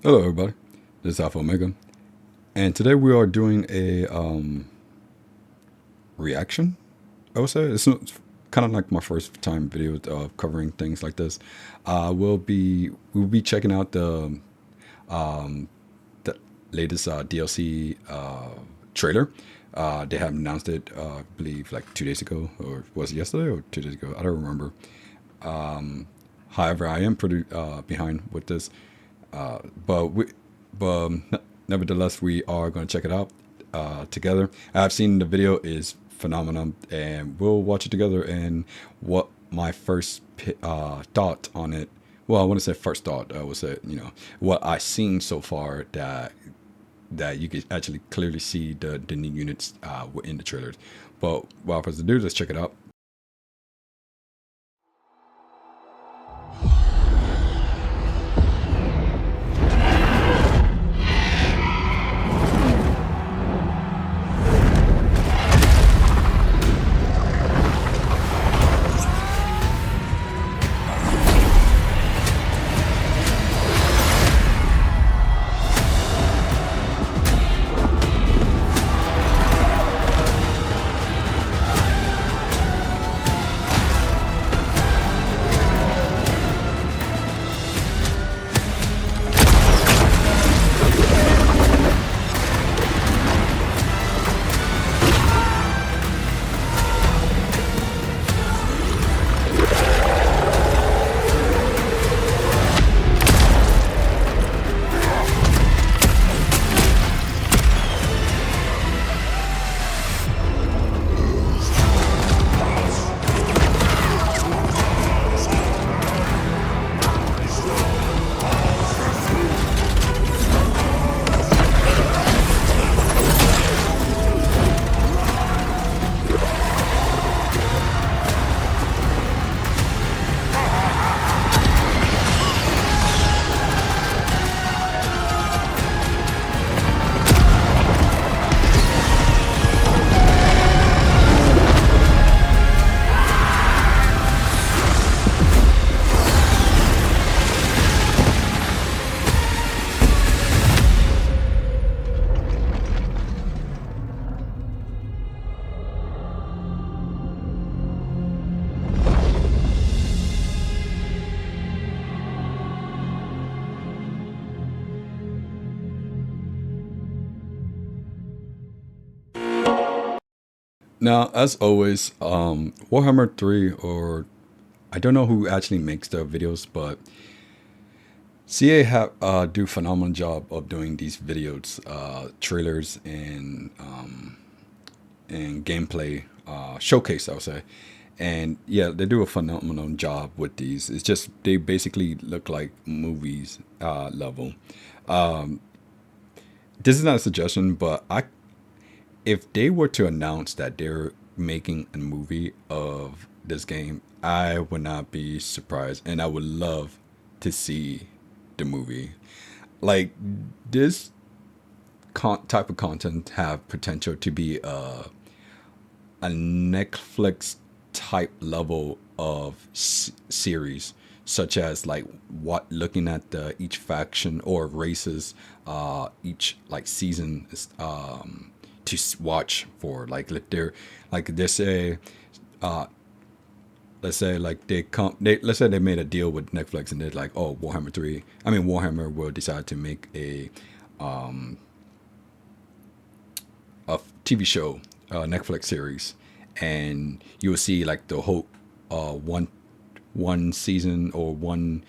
Hello, everybody. This is Alpha Omega, and today we are doing a reaction. I would say it's kind of like my first time video of covering things like this. We'll be checking out the latest DLC trailer. They have announced it, I believe, like 2 days ago, or was it yesterday or 2 days ago? I don't remember. However, I am pretty behind with this. But nevertheless, we are going to check it out together. I've seen the video is phenomenal, and we'll watch it together. And what my first thought on it. Well, I want to say first thought. I would say what I've seen so far that you can actually clearly see the new units in the trailers. But without further ado, let's check it out. Now, as always, Warhammer 3, or I don't know who actually makes the videos, but CA do phenomenal job of doing these videos, trailers, and gameplay showcase, I would say. And yeah, they do a phenomenal job with these. It's just they basically look like movies level. This is not a suggestion, but if they were to announce that they're making a movie of this game, I would not be surprised, and I would love to see the movie. Like this type of content have potential to be a Netflix type level of series, such as like what looking at each faction or races, each like season to watch for. Like if they're like they say, let's say like let's say they made a deal with Netflix and they're like, oh, Warhammer will decide to make a TV show, Netflix series, and you will see like the whole one season or one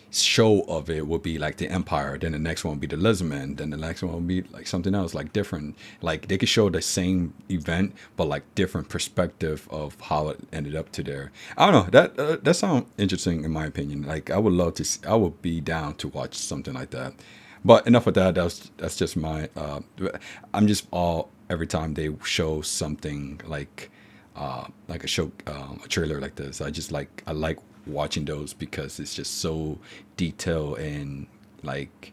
show of it will be like the Empire, then the next one will be the Lizardman, then the next one will be like something else, like different. Like they could show the same event, but like different perspective of how it ended up to there. I don't know. That sounds interesting in my opinion. Like I would love to. I would be down to watch something like that. But enough of that. That's just my. I'm just all every time they show something like a show, a trailer like this. I like watching those because it's just so detailed, and like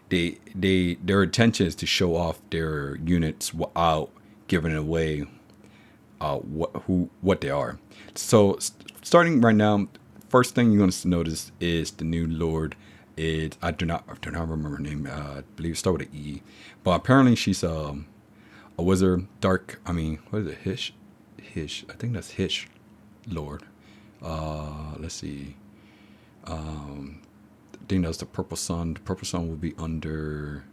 their intention is to show off their units without giving away what they are. So starting right now, first thing you're going to notice is the new Lord I do not remember her name. I believe it starts with an E, but apparently she's a wizard. Dark. I mean, what is it? Hish. I think that's Hish Lord. Let's see. I think that's the Purple Sun. The Purple Sun will be under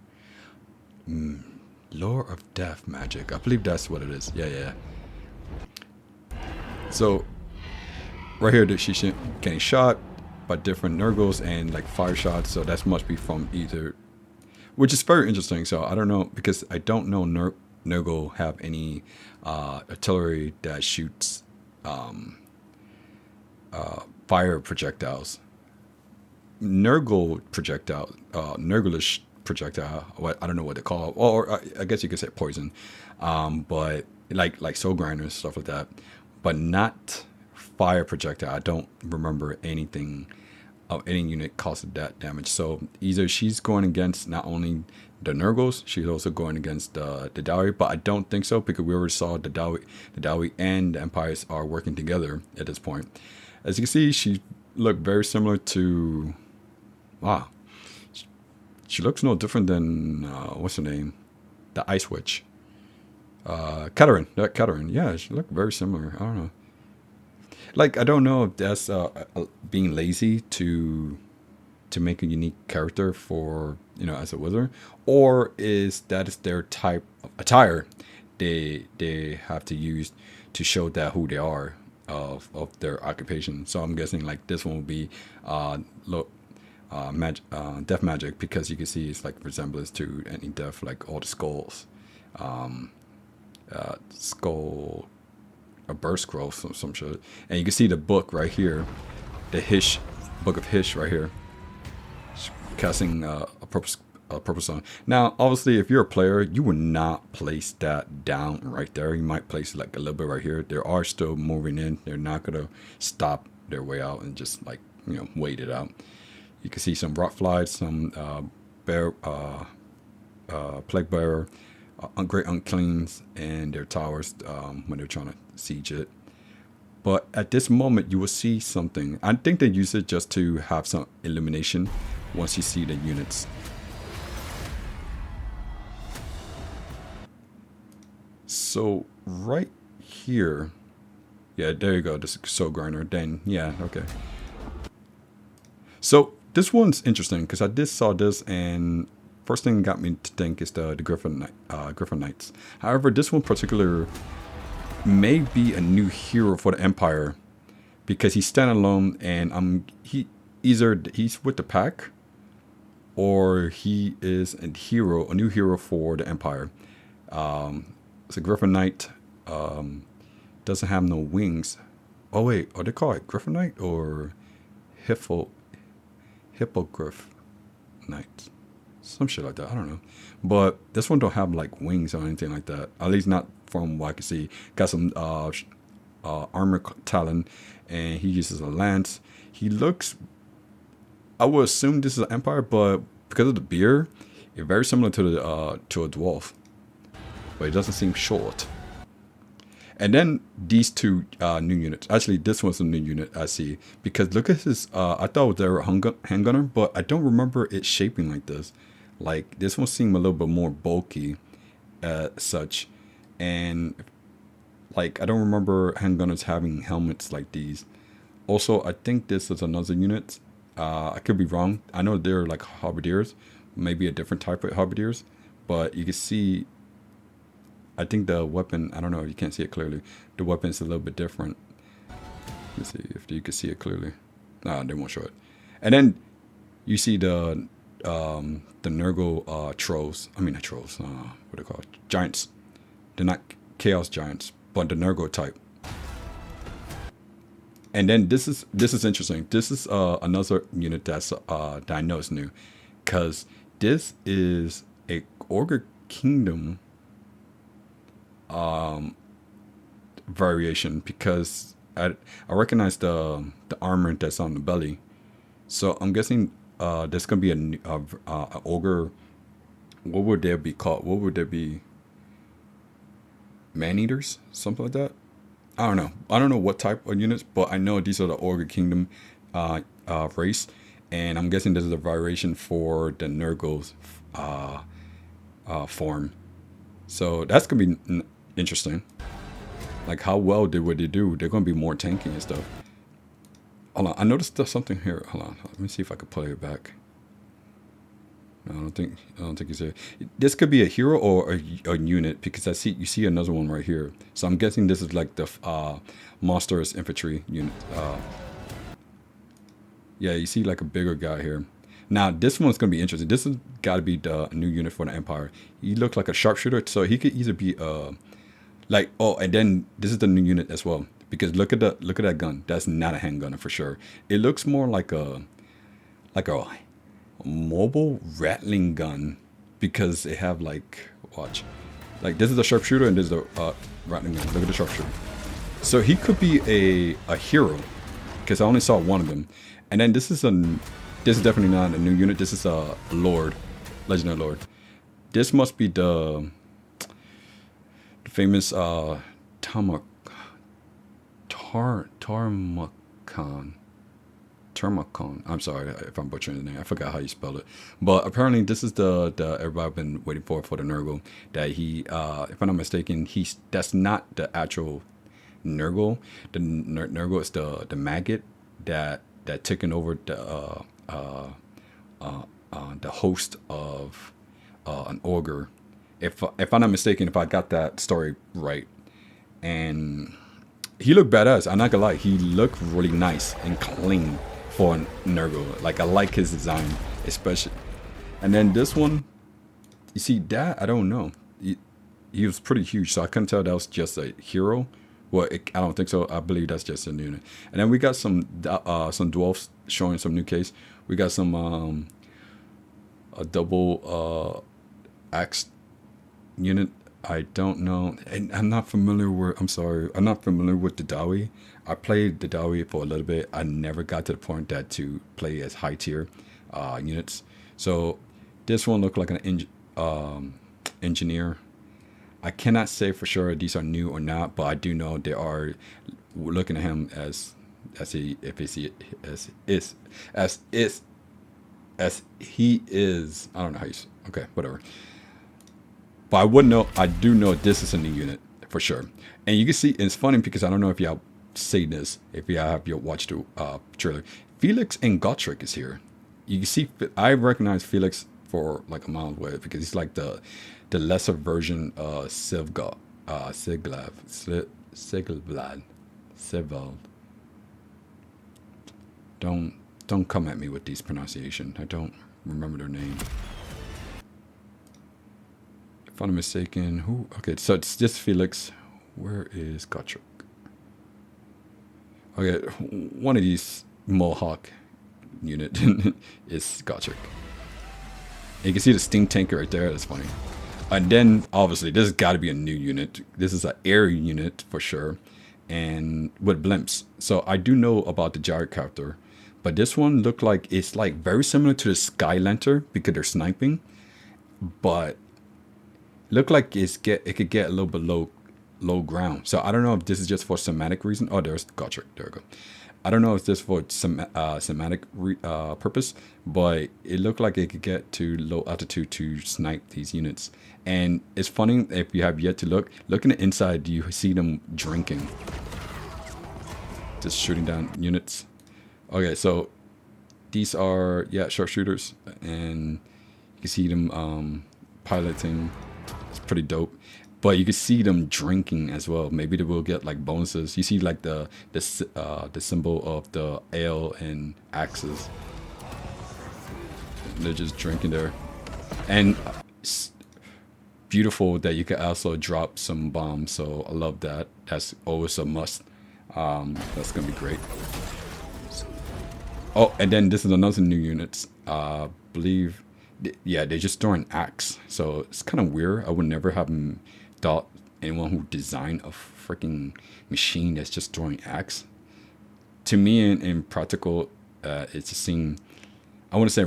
Lore of Death Magic. I believe that's what it is. Yeah. So right here, that she's getting shot by different Nurgles and like fire shots. So that must be from either, which is very interesting. So I don't know, because I don't know Nurgle have any artillery that shoots fire projectiles. Nurglish projectile. What, I don't know what they call it, or I guess you could say poison. But like soul grinders, stuff like that, but not fire projectile. I don't remember anything of any unit causing that damage. So either she's going against not only the Nurgles, she's also going against the Dawi, but I don't think so, because we already saw the Dawi and the Empires are working together at this point. As you can see, she looked very similar to, wow, she looks no different than what's her name, the Ice Witch, Kadrin. Yeah, she looked very similar. I don't know. Like, I don't know if that's being lazy to make a unique character for, as a wizard, or is their type of attire they have to use to show that who they are of their occupation. So I'm guessing like this one will be death magic, because you can see it's like resemblance to any death, like all the skulls, skull, a birth scroll, some shit. And you can see the book right here, the book of Hish right here, casting a purple sun. Now, obviously, if you're a player, you would not place that down right there. You might place it like a little bit right here. They are still moving in. They're not gonna stop their way out and just like wait it out. You can see some rock flies, some plague bearer, great uncleans, and their towers when they're trying to siege it. But at this moment, you will see something. I think they use it just to have some illumination once you see the units. So right here, yeah, there you go, this soul grinder. Then yeah, okay. So this one's interesting because I saw this, and first thing got me to think is the Griffin Knights. However, this one particular may be a new hero for the Empire, because he's standalone, and he's with the pack, or he is a new hero for the Empire. It's a Griffin Knight. Doesn't have no wings. Oh wait, are they called it Griffin Knight or Hippogriff Knight? Some shit like that. I don't know. But this one don't have like wings or anything like that. At least not from what I can see. Got some armor talent, and he uses a lance. He looks, I would assume this is an Empire, but because of the beard, it's very similar to a dwarf, but it doesn't seem short. And then these two new units. Actually, this one's a new unit I see, because look at his. I thought they were a handgunner, but I don't remember it shaping like this. Like this one seemed a little bit more bulky, such, and like I don't remember handgunners having helmets like these. Also, I think this is another unit. I could be wrong. I know they're like halberdiers, maybe a different type of halberdiers, but you can see. I think the weapon, I don't know, you can't see it clearly. The weapon is a little bit different. Let's see if you can see it clearly. No, they won't show it. And then you see the Nurgle trolls. I mean, not trolls. What are they called? Giants. They're not chaos giants, but the Nurgle type. And then this is interesting. This is another unit that I know is new, because this is a Ogre Kingdom variation, because I recognize the armor that's on the belly, so I'm guessing there's gonna be a ogre. What would they be called? What would they be? Man eaters, something like that. I don't know what type of units, but I know these are the Ogre Kingdom race, And I'm guessing this is a variation for the Nurgle's form. So that's gonna be interesting. Like how well would they do? They're gonna be more tanky and stuff. Hold on, I noticed there's something here. Hold on, let me see if I could play it back. No, I don't think it's here. This could be a hero or a unit because you see another one right here. So I'm guessing this is like the monstrous infantry unit. Yeah, you see like a bigger guy here. Now this one's gonna be interesting. This has got to be the new unit for the Empire. He looks like a sharpshooter, so he could either be like, oh, and then this is the new unit as well. Because look at that gun. That's not a handgun for sure. It looks more like a mobile rattling gun because they have like, watch, like this is a sharpshooter and this is a rattling gun. Look at the sharpshooter. So he could be a hero because I only saw one of them. And then this is definitely not a new unit. This is a Lord, Legendary Lord. This must be the famous Tamurkhan. I'm sorry if I'm butchering the name. I forgot how you spelled it. But apparently this is the everybody been waiting for the Nurgle. That he, if I'm not mistaken, that's not the actual Nurgle. The Nurgle is the Maggot that taken over the host of an ogre. If I'm not mistaken, if I got that story right. And he looked badass. I'm not gonna lie. He looked really nice and clean for a Nurgle. Like I like his design, especially. And then this one, you see that? I don't know. He was pretty huge, so I couldn't tell that was just a hero. Well, I don't think so. I believe that's just a unit. And then we got some dwarfs showing some new case. We got some a double axe unit. I don't know, and I'm not familiar with. I'm sorry, I'm not familiar with the Dawi. I played the Dawi for a little bit. I never got to the point that to play as high tier units. So this one looked like an engineer. I cannot say for sure these are new or not, but I do know they are looking at him as he is. I don't know how you. Okay, whatever. But I do know this is a new unit for sure. And you can see, it's funny because I don't know if y'all seen this, if y'all have watched the trailer. Felix and Gotrek is here. You can see, I recognize Felix for like a mile away because he's like the lesser version of Siglad. Don't come at me with these pronunciations. I don't remember their name. If I'm mistaken, who? Okay, so it's just Felix. Where is Gotrek? Okay, one of these Mohawk unit is Gotrek. And you can see the steam tanker right there. That's funny. And then obviously this has got to be a new unit. This is an air unit for sure, and with blimps. So I do know about the gyrocopter, but this one looked like it's like very similar to the Sky Lantern because they're sniping, but look like it could get a little bit low ground. So I don't know if this is just for semantic reason. Oh, there's Gotrek. There we go. I don't know if this for semantic purpose, but it looked like it could get to low altitude to snipe these units. And it's funny if you have yet to look in the inside, you see them drinking, just shooting down units. Okay, so these are sharpshooters, and you can see them piloting. It's pretty dope. But you can see them drinking as well. Maybe they will get like bonuses. You see like the symbol of the ale and axes. They're just drinking there. And it's beautiful that you can also drop some bombs. So I love that. That's always a must. That's gonna be great. Oh, and then this is another new unit. I believe, yeah, they're just throwing axe. So it's kind of weird. I would never have thought anyone who designed a freaking machine that's just throwing axe. To me, in practical, it just seemed, I want to say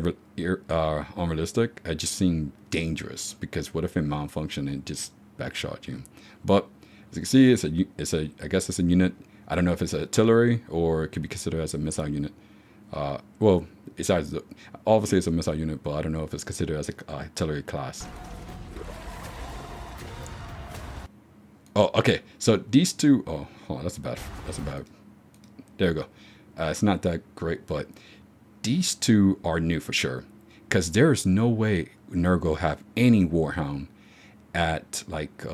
unrealistic. It just seemed dangerous because what if it malfunctioned and just backshot you? But as you can see, I guess it's a unit. I don't know if it's artillery or it could be considered as a missile unit. Well, Besides, obviously it's a missile unit, but I don't know if it's considered as a artillery class. Oh, okay. So these two. Oh, hold on, that's a bad. There we go. It's not that great, but these two are new for sure. Because there's no way Nurgle have any Warhound at like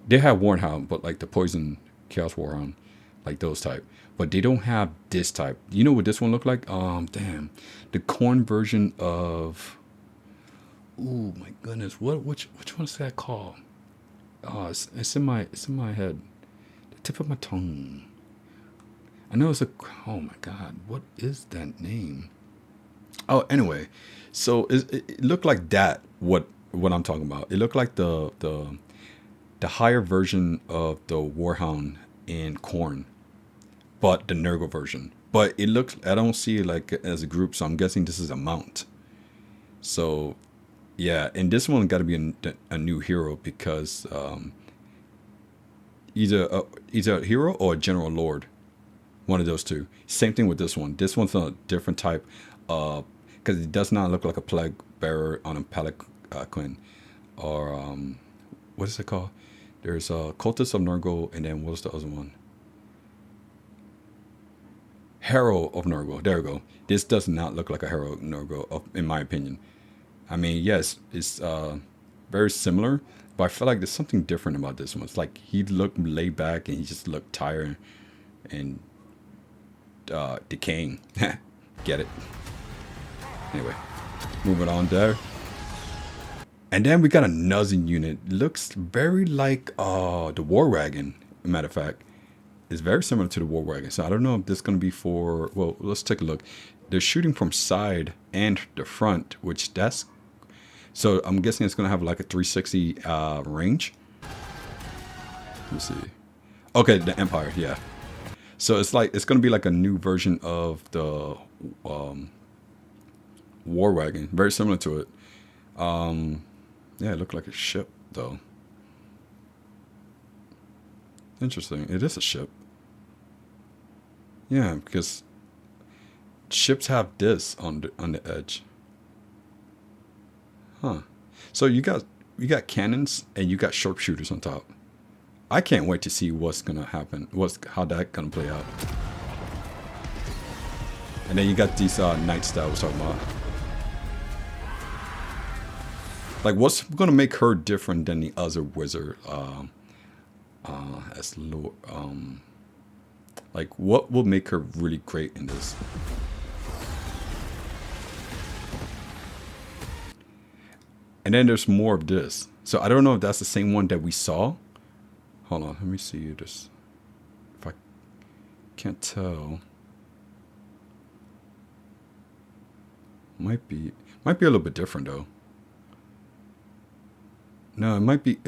they have Warhound, but like the Poison Chaos Warhound, like those type. But they don't have this type. You know what this one look like? Damn, the corn version of. Oh my goodness, which one's that called? Oh, it's in my head, the tip of my tongue. I know it's a. Oh my god, what is that name? Oh, anyway, so it looked like that. What I'm talking about? It looked like the higher version of the Warhound in Corn, but the Nurgle version. But it looks. I don't see it like as a group, so I'm guessing this is a mount. So, yeah, and this one got to be a new hero because either a hero or a general lord. One of those two. Same thing with this one. This one's a different type, because it does not look like a plague bearer on a Palanquin, or what is it called? There's a cultist of Nurgle, and then what's the other one? Herald of Nurgle. There we go. This does not look like a Herald of Nurgle, in my opinion. I mean, yes, it's very similar, but I feel like there's something different about this one. It's like he looked laid back, and he just looked tired and decaying. Get it? Anyway, moving on there. And then we got another unit. Looks very like the War Wagon. Matter of fact, it's very similar to the War Wagon. So I don't know if this is going to be for. Well, let's take a look. They're shooting from side and the front, which that's. So I'm guessing it's going to have like a 360 range. Let me see. Okay, the Empire, yeah. So it's like it's gonna be like a new version of the War Wagon, very similar to it. Yeah, it looked like a ship though. Interesting. It is a ship. Yeah, because ships have this on the edge. Huh. So you got cannons and you got sharpshooters on top. I can't wait to see what's gonna happen. How that gonna play out. And then you got these knights that I was talking about. Like, what's gonna make her different than the other wizard? As Lord, like, what will make her really great in this? And then there's more of this. So I don't know if that's the same one that we saw. Hold on, let me see this. If I can't tell, might be a little bit different though. No, it might be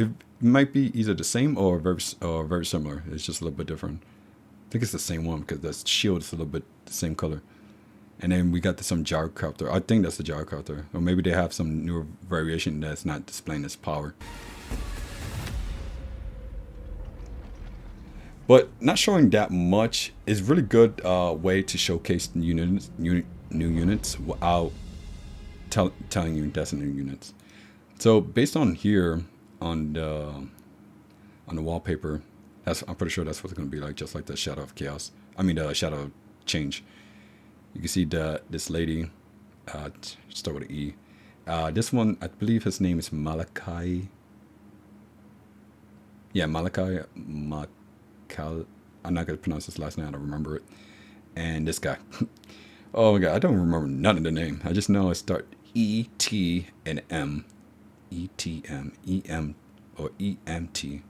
either the same or very similar. It's just a little bit different. I think it's the same one because the shield is a little bit the same color. And then we got some gyrocopter. I think that's the gyrocopter, or maybe they have some newer variation that's not displaying its power. But not showing that much is really good way to showcase new units without telling you that's new units. So based on here on the wallpaper, I'm pretty sure that's what it's going to be like, just like the Shadow of Chaos. I mean the Shadow of Change. You can see this lady, start with an E. This one, I believe his name is Malakai. Yeah, Malakai. I'm not going to pronounce his last name. I don't remember it. And this guy. Oh my god, I don't remember none of the name. I just know it start E, T, and M. E, T, M. E, M. Or E, M, T.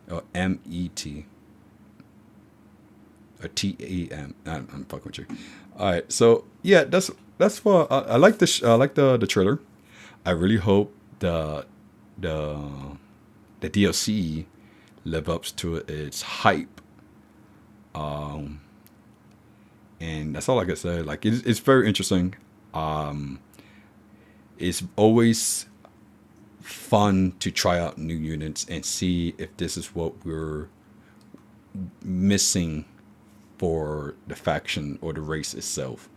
Or M, E, T. Or T, A, M. I'm fucking with you. Alright, so yeah, that's for I like this. I like the trailer. I really hope the DLC live up to its hype. And that's all I can say. Like it's very interesting. It's always fun to try out new units and see if this is what we're missing for the faction or the race itself.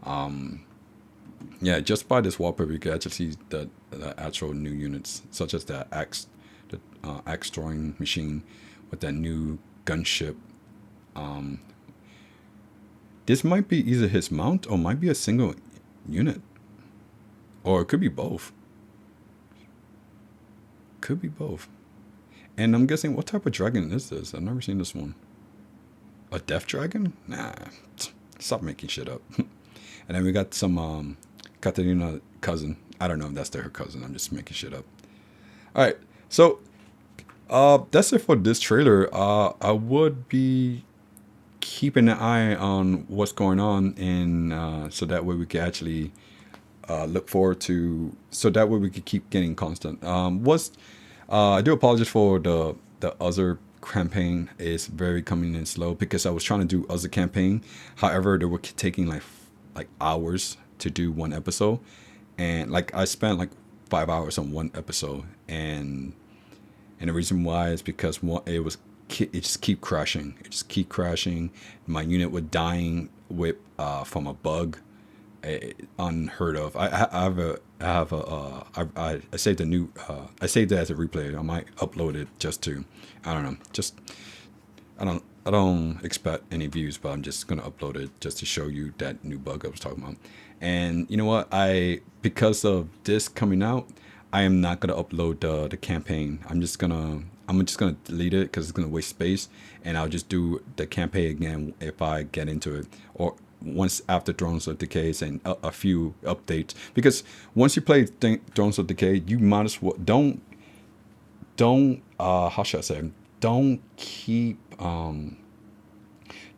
Yeah, just by this wallpaper, you can actually see the actual new units, such as the axe throwing machine with that new gunship. This might be either his mount or might be a single unit, or it could be both. Could be both. And I'm guessing, what type of dragon is this? I've never seen this one. A death dragon? Nah, stop making shit up. And then we got some Katarina cousin. I don't know if that's her cousin. I'm just making shit up. All right, so that's it for this trailer. I would be keeping an eye on what's going on, and so that way we can actually look forward to. So that way we could keep getting constant. I do apologize for the other campaign is very coming in slow because I was trying to do other campaign. However, they were taking like hours to do one episode, and like I spent like 5 hours on one episode, and the reason why is because it just keep crashing. It just keep crashing. My unit was dying with from a bug, unheard of. I saved a new. I saved it as a replay. I might upload it just to, I don't know. Just I don't expect any views, but I'm just gonna upload it just to show you that new bug I was talking about. And you know what? Because of this coming out, I am not gonna upload the campaign. I'm just gonna delete it because it's gonna waste space, and I'll just do the campaign again if I get into it, or once after Thrones of Decay and a few updates. Because once you play Thrones of Decay, you might as well don't how should I say, don't keep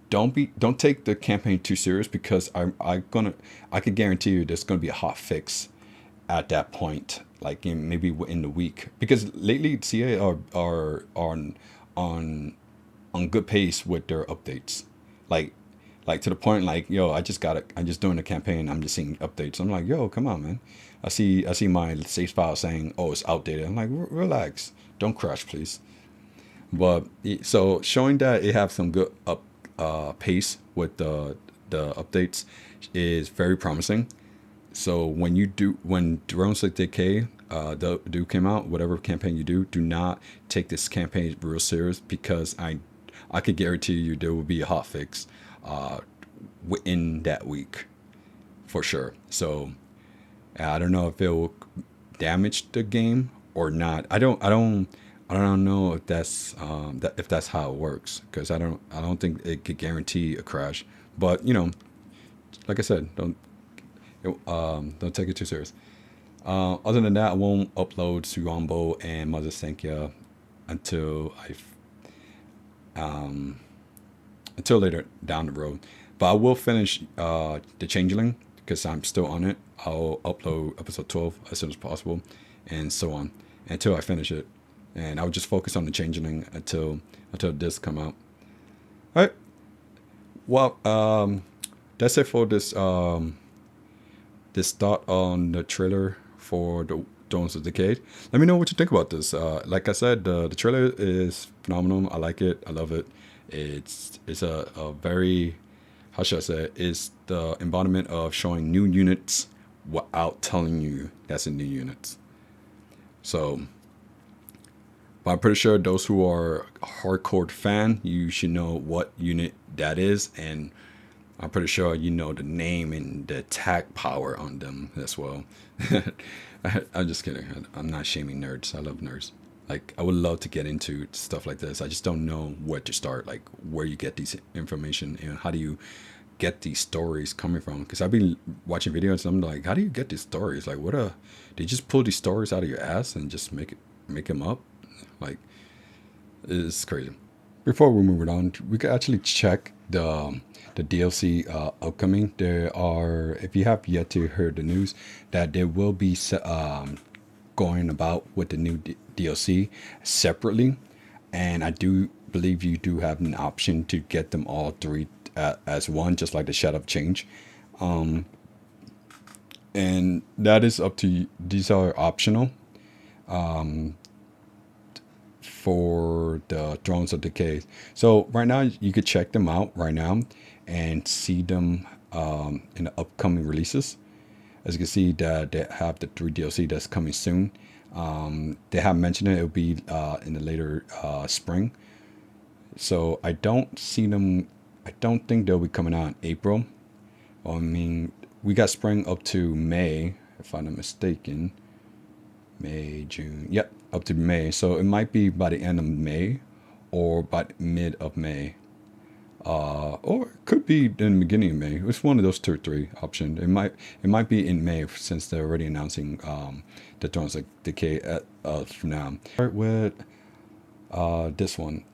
don't take the campaign too serious, because I can guarantee you there's gonna be a hot fix at that point, like maybe in the week, because lately CA are on good pace with their updates, like to the point like, yo, I'm just doing the campaign, I'm just seeing updates, I'm like, yo, come on, man. I see my save file saying, oh, it's outdated. I'm like, relax, don't crash, please. But so showing that it have some good pace with the updates is very promising. So when Drones Like Decay do came out, whatever campaign you do not take this campaign real serious, because I could guarantee you there will be a hot fix within that week for sure. So I don't know if it will damage the game or not. I don't know if that's how it works, because I don't think it could guarantee a crash. But like I said, don't take it too serious. Other than that, I won't upload Suambo and Mother Sankya until until later down the road. But I will finish the Changeling, because I'm still on it. I'll upload episode 12 as soon as possible, and so on until I finish it. And I'll just focus on the Changeling until this come out. All right. Well, that's it for this this thought on the trailer for the Thrones of Decay. Let me know what you think about this. Like I said, the trailer is phenomenal. I like it. I love it. It's a very, how should I say it? It's the embodiment of showing new units without telling you that's a new unit. So, but I'm pretty sure those who are a hardcore fan, you should know what unit that is, and I'm pretty sure you know the name and the attack power on them as well. I'm just kidding. I'm not shaming nerds. I love nerds. Like, I would love to get into stuff like this. I just don't know where to start, like where you get these information and how do you get these stories coming from. Because I've been watching videos and I'm like, how do you get these stories? Like, they just pull these stories out of your ass and just make them up? Like, it's crazy. Before we move it on, we can actually check the DLC upcoming. There are, if you have yet to hear the news, that there will be going about with the new DLC separately, and I do believe you do have an option to get them all three as one, just like the Shadow of Change, and that is up to you. These are optional for the Thrones of Decay. So right now you could check them out right now and see them in the upcoming releases. As you can see, that they have the 3 DLC that's coming soon. They have mentioned it. It'll be in the later spring. So I don't see them. I don't think they'll be coming out in April. I mean, we got spring up to May, if I'm not mistaken. May, June. Yep, up to May. So it might be by the end of May or by mid of May. Or it could be in the beginning of May. It's one of those 2 or 3 options. It might be in May since they're already announcing the Thrones of Decay of now. Start with this one.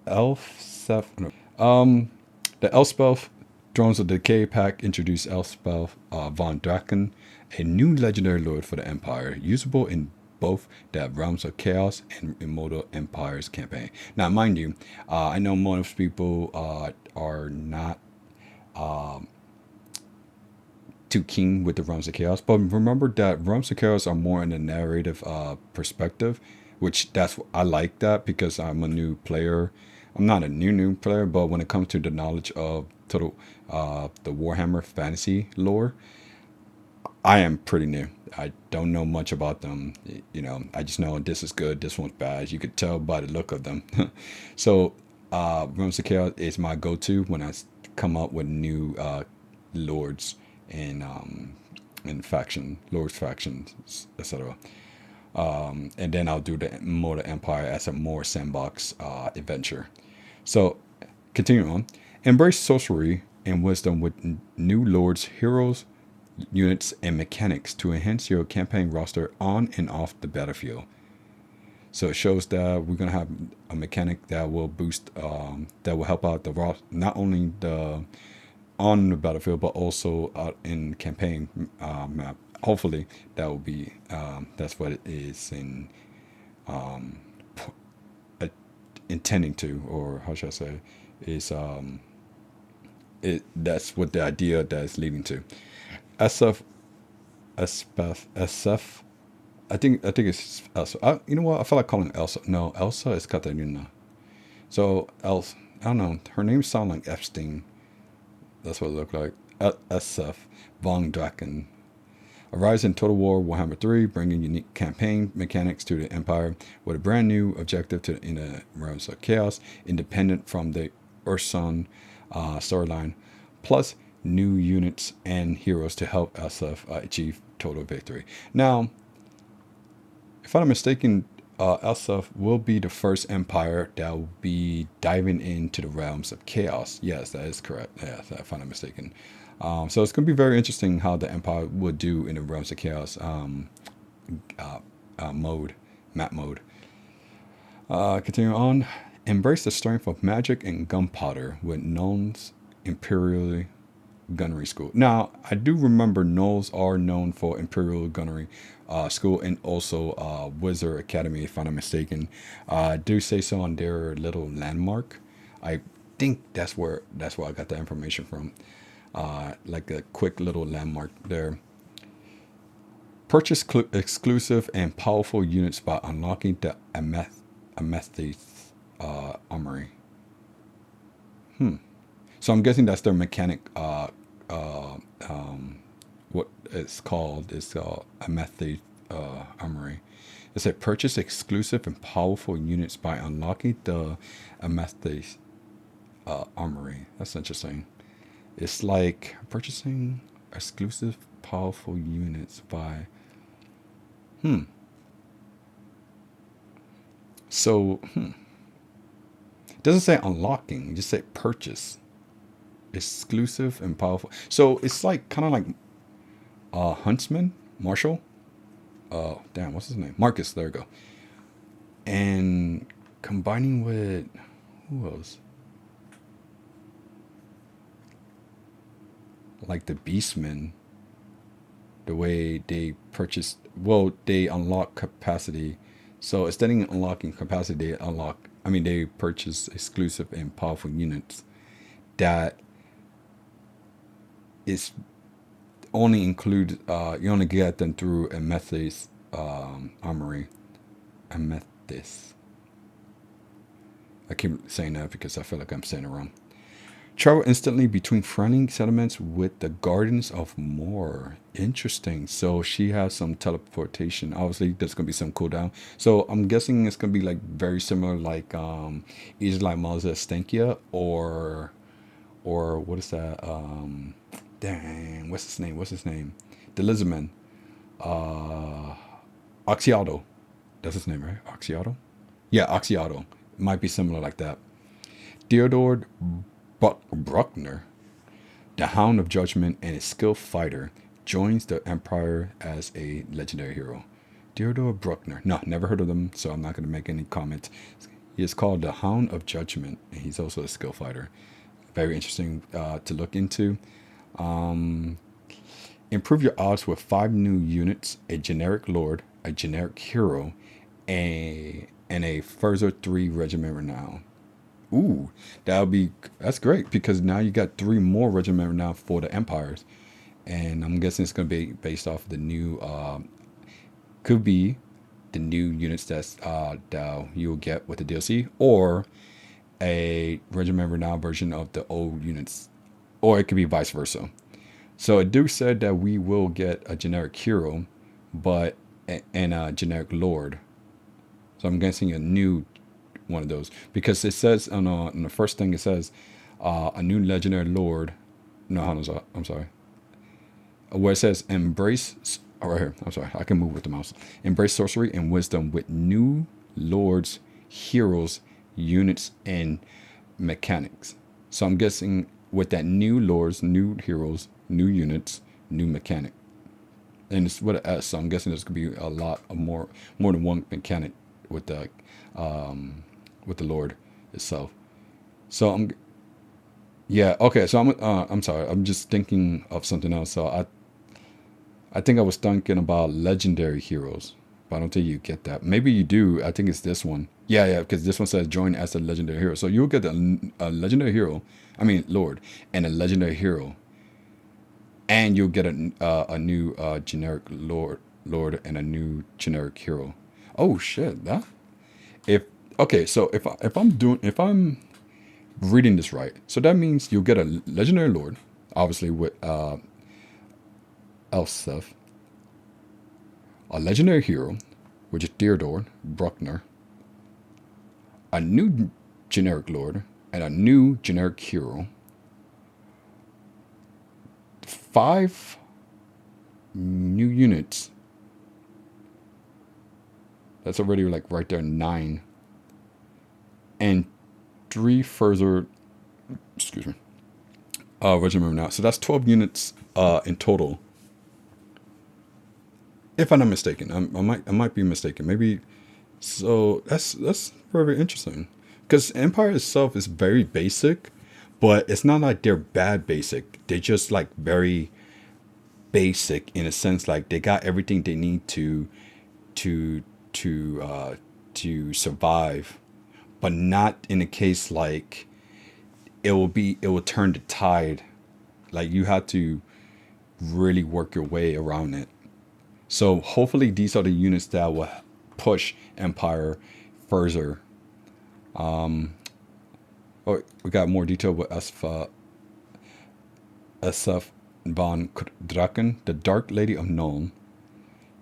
Elspeth. The Elspeth Thrones of Decay pack introduced Elspeth von Draken, a new legendary lord for the Empire, usable in both the Realms of Chaos and Immortal Empires campaign. Now, mind you, I know most people are not too keen with the Realms of Chaos, but remember that Realms of Chaos are more in the narrative perspective, which I like that because I'm a new player. I'm not a new player, but when it comes to the knowledge of total the Warhammer fantasy lore, I am pretty new. I don't know much about them. I just know this is good, this one's bad. You could tell by the look of them. So, Realms of Chaos is my go-to when I come up with new lords and lords factions, etc. And then I'll do the Immortal Empire as a more sandbox adventure. So, continuing on, embrace sorcery and wisdom with new lords, heroes, units, and mechanics to enhance your campaign roster on and off the battlefield. So it shows that we're gonna have a mechanic that will boost, that will help out the roster, not only on the battlefield but also out in campaign map. Hopefully, that will be that's what it is in intending to, or how should I say, is that's what the idea that's leading to. Elspeth. I think it's Elsa. You know what? I feel like calling Elsa. No, Elsa is Katarina. So I don't know. Her name sounds like Epstein. That's what it looked like. Elspeth von Draken. Arrives in Total War Warhammer 3, bringing unique campaign mechanics to the Empire with a brand new objective in the Realms of Chaos, independent from the Ursun storyline, plus new units and heroes to help Elspeth achieve total victory. Now, if I'm not mistaken, Elspeth will be the first empire that will be diving into the Realms of Chaos. Yes, that is correct. Yes, if I'm not mistaken. So it's going to be very interesting how the Empire would do in the Realms of Chaos map mode. Continuing on, embrace the strength of magic and gunpowder with Nuln's Imperial Gunnery School. Now, I do remember Knolls are known for Imperial Gunnery School and also Wizard Academy, if I'm not mistaken. I do say so on their little landmark. I think that's where I got the information from. Like a quick little landmark there. Purchase exclusive and powerful units by unlocking the Amethyst Armory. So I'm guessing that's their mechanic. What it's called is Amethyst Armory. It said purchase exclusive and powerful units by unlocking the Amethyst Armory. That's interesting. It's like purchasing exclusive powerful units by. So, It doesn't say unlocking. It just say purchase. Exclusive and powerful. So it's like kind of like Huntsman, Marshall. Damn, what's his name? Marcus. There we go. And combining with who else? Like the Beastmen. The way they purchase, they unlock capacity. So instead of unlocking capacity, they purchase exclusive and powerful units that is only include you only get them through Amethyst Armory. Amethyst. I keep saying that because I feel like I'm saying it wrong. Travel instantly between fronting settlements with the Gardens of Moor. Interesting. So she has some teleportation. Obviously, there's gonna be some cooldown. So I'm guessing it's gonna be like very similar, like either like Malza Stankia or what is that? Dang, what's his name? What's his name? The lizardman. Uh, Oxiato. That's his name, right? Oxiato. Yeah, Oxiato. Might be similar like that. Theodore Bruckner, the Hound of Judgement and a skilled fighter, joins the Empire as a legendary hero. Theodore Bruckner. No, never heard of them, so I'm not going to make any comments. He is called the Hound of Judgement, and he's also a skilled fighter. Very interesting to look into. Improve your odds with 5 new units, a generic lord, a generic hero, and a further 3 Regiment Renown. Ooh, that's great because now you got 3 more Regiment Renown for the Empires, and I'm guessing it's going to be based off the new, could be the new units that you'll get with the DLC, or a Regiment Renown version of the old units, or it could be vice versa. So it do said that we will get a generic hero, but and a generic lord. So I'm guessing a new one of those because it says on the first thing it says a new legendary lord. No, I'm sorry. Where it says embrace. Oh, right here. I'm sorry. I can move with the mouse. Embrace sorcery and wisdom with new lords, heroes, units, and mechanics. So I'm guessing with that new lords, new heroes, new units, new mechanic, and it's with an S. So I'm guessing there's gonna be a lot of more than one mechanic with the Lord itself. So yeah, okay. So I'm sorry. I'm just thinking of something else. So I think I was thinking about legendary heroes, but I don't think you get that. Maybe you do. I think it's this one. Yeah, because this one says join as a legendary hero. So you'll get a legendary hero. I mean Lord and a legendary hero, and you'll get a new generic Lord and a new generic hero. Oh shit! That if okay. So if I'm reading this right, so that means you'll get a legendary Lord, obviously with Elspeth, a legendary hero, which is Theodore Bruckner, a new generic Lord, and a new generic hero. 5 new units. That's already like right there 9. And 3 further, excuse me, Regiment now. So that's 12 units in total. If I'm not mistaken, I might be mistaken. Maybe. So that's very interesting because Empire itself is very basic, but it's not like they're bad basic. They're just like very basic in a sense. Like they got everything they need to survive, but not in a case like it will turn the tide. Like you have to really work your way around it. So hopefully these are the units that will push Empire further. Oh, we got more detail with Elspeth von Draken, the Dark Lady of Nuln,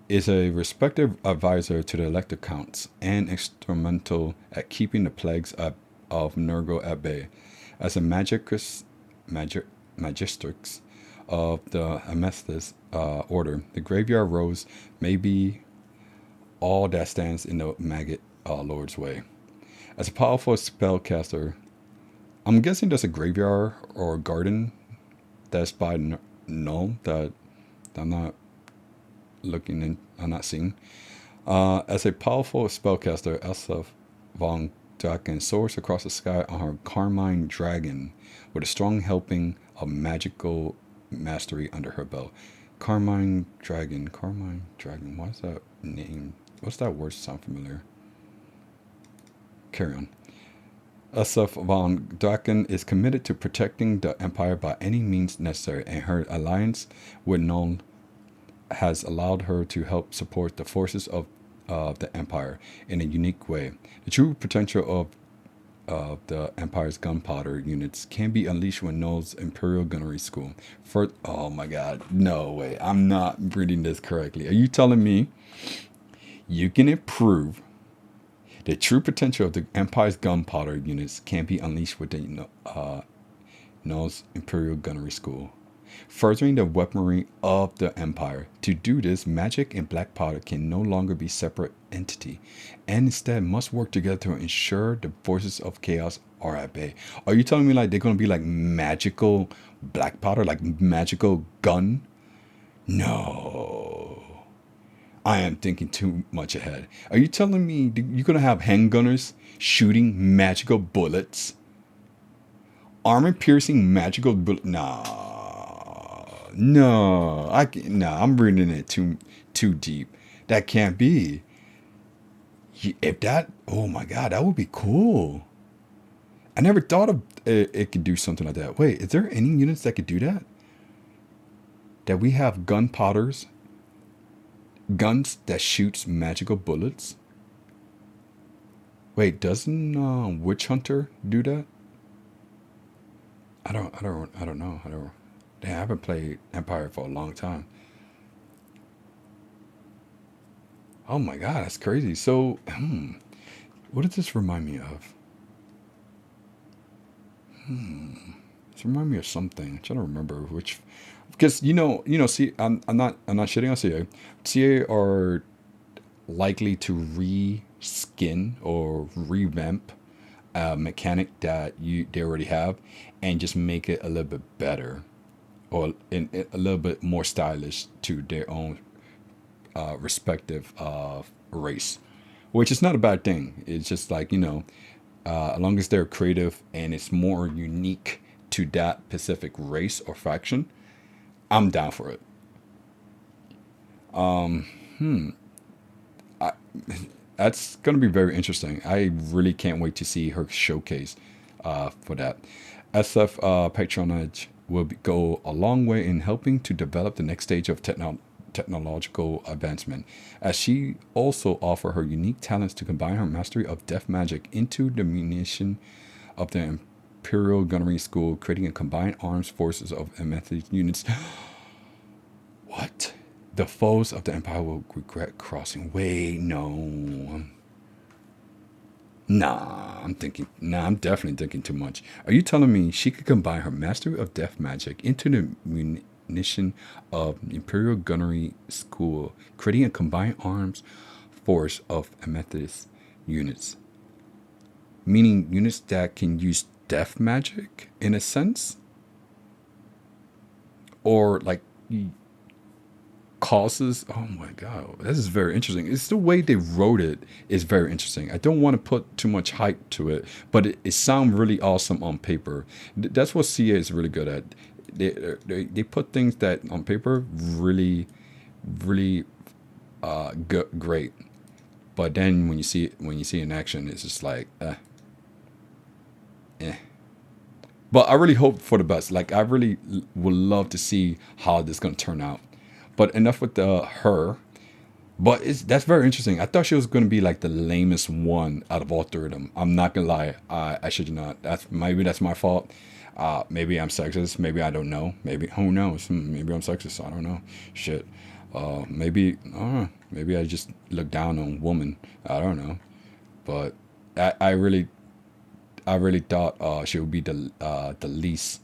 is a respected advisor to the Elector Counts and instrumental at keeping the plagues of Nurgle at bay. As a magistrix of the Amethyst Order, the Graveyard Rose may be all that stands in the Maggot Lord's way. As a powerful spellcaster, I'm guessing there's a graveyard or a garden that's by Null that I'm not looking in, I'm not seeing. As a powerful spellcaster, Elspeth von Draken soars across the sky on her Carmine Dragon with a strong helping of magical mastery under her belt. Carmine Dragon. Why is that name? What's that word sound familiar? Carry on. Elspeth von Draken is committed to protecting the Empire by any means necessary, and her alliance with Null has allowed her to help support the forces of the Empire in a unique way. The true potential of the Empire's gunpowder units can be unleashed when Null's Imperial Gunnery School. Oh my god, no way, I'm not reading this correctly. Are you telling me you can improve the true potential of the Empire's gunpowder units can be unleashed with the Null's Imperial Gunnery School, furthering the weaponry of the Empire? To do this, magic and black powder can no longer be separate entity, and instead must work together to ensure the forces of chaos are at bay. Are you telling me like they're gonna be like magical black powder, like magical gun? No. I am thinking too much ahead. Are you telling me you're gonna have handgunners shooting magical bullets? Armor-piercing magical bullet? Nah, no, I can, nah. I'm reading it too deep. That can't be. If that, oh my god, that would be cool. I never thought of it could do something like that. Wait, is there any units that could do that? That we have gunpowders, guns that shoots magical bullets. Wait, doesn't Witch Hunter do that? I don't know. I haven't played Empire for a long time. Oh my god, that's crazy. So, what does this remind me of? This remind me of something. I'm trying to remember which, because see, I'm not shitting on CA. CA are likely to reskin or revamp a mechanic that they already have and just make it a little bit better or a little bit more stylish to their own respective race, which is not a bad thing. It's just like, as long as they're creative and it's more unique to that specific race or faction, I'm down for it. That's going to be very interesting. I really can't wait to see her showcase for that. SF patronage will go a long way in helping to develop the next stage of technological advancement, as she also offer her unique talents to combine her mastery of death magic into the munition of the Imperial Gunnery School, creating a combined arms forces of amethyst units. What? The foes of the Empire will regret crossing. Wait, no. I'm definitely thinking too much. Are you telling me she could combine her mastery of death magic into the munition of Imperial Gunnery School, creating a combined arms force of amethyst units? Meaning units that can use death magic in a sense? Or like causes. Oh my god, this is very interesting. It's the way they wrote it is very interesting. I don't want to put too much hype to it, but it sounds really awesome on paper. That's what CA is really good at. They put things that on paper really great, but then when you see it in action, it's just like But I really hope for the best. Like, I really would love to see how this is going to turn out. But enough with her. But that's very interesting. I thought she was going to be like the lamest one out of all three of them. I'm not going to lie. I should not. Maybe that's my fault. Maybe I'm sexist. Maybe I don't know. Maybe, who knows? Maybe I'm sexist. I don't know. Shit. Maybe I just look down on women. I don't know. But I really thought she would be the least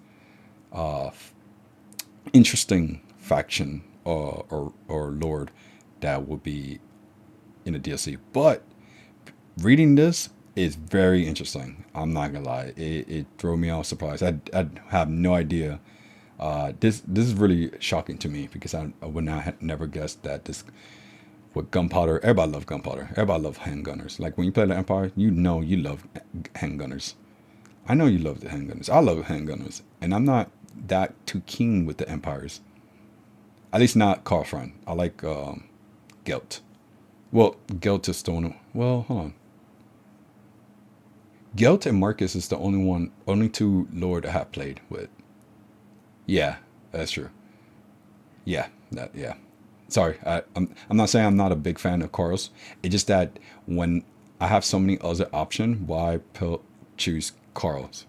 interesting faction or lord that would be in the DLC. But reading this is very interesting. I'm not gonna lie, it threw me off surprise. I have no idea. This is really shocking to me because I would not have never guessed that this with gunpowder. Everybody loves gunpowder. Everybody loves handgunners. Like when you play the Empire, you love handgunners. I know you love the handgunners. I love handgunners, and I'm not that too keen with the Empires. At least not Carlfriend. I like Gelt. Well, Gelt is the only. Well, hold on. Gelt and Marcus is the only two lord I have played with. Yeah, that's true. Yeah, yeah. Sorry, I'm not saying I'm not a big fan of Carl's. It's just that when I have so many other options, why choose Carl's?